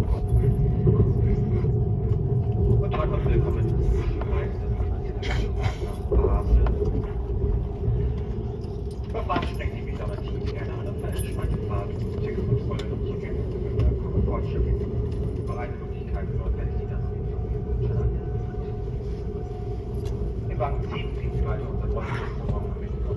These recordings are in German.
Guten Tag und willkommen zur Reise nach Basel. Über Bahn steckt die Visaulativ gerne an der entspannte Fahrt, Ticketkontrollen und Zugänge für Komfortschiffen. Bereite Möglichkeiten notwendig, die das Im Wagen 10 finden Sie weiter unser Bordrestaurant am Mittwoch.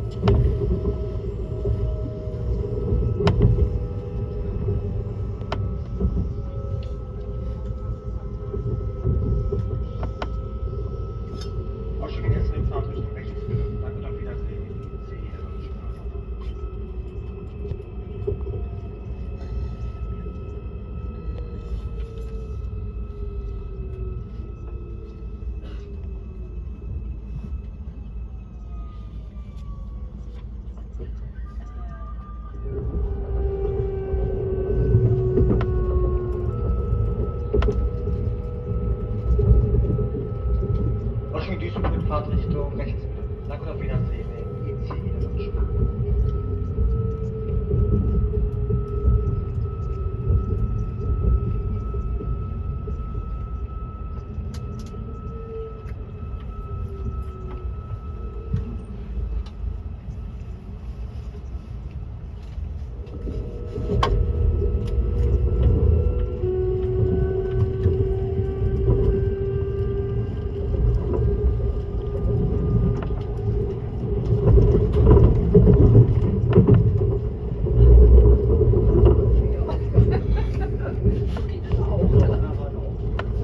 Ausstieg jetzt in Fahrt Richtung rechts bitte. Danke und auf Wiedersehen. C. Ausstieg Duisburg in Fahrtrichtung rechts bitte. Danke und auf Wiedersehen. IC Niederlande.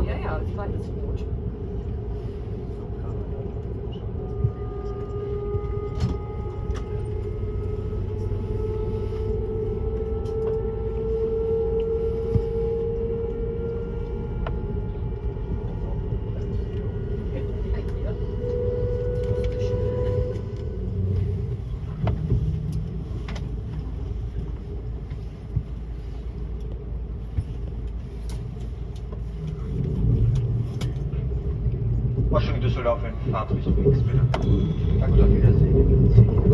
Ja, ja, das war das gut. Ausstieg Düsseldorf in Fahrtrichtung X bitte. Danke und auf Wiedersehen. IC Niederlande.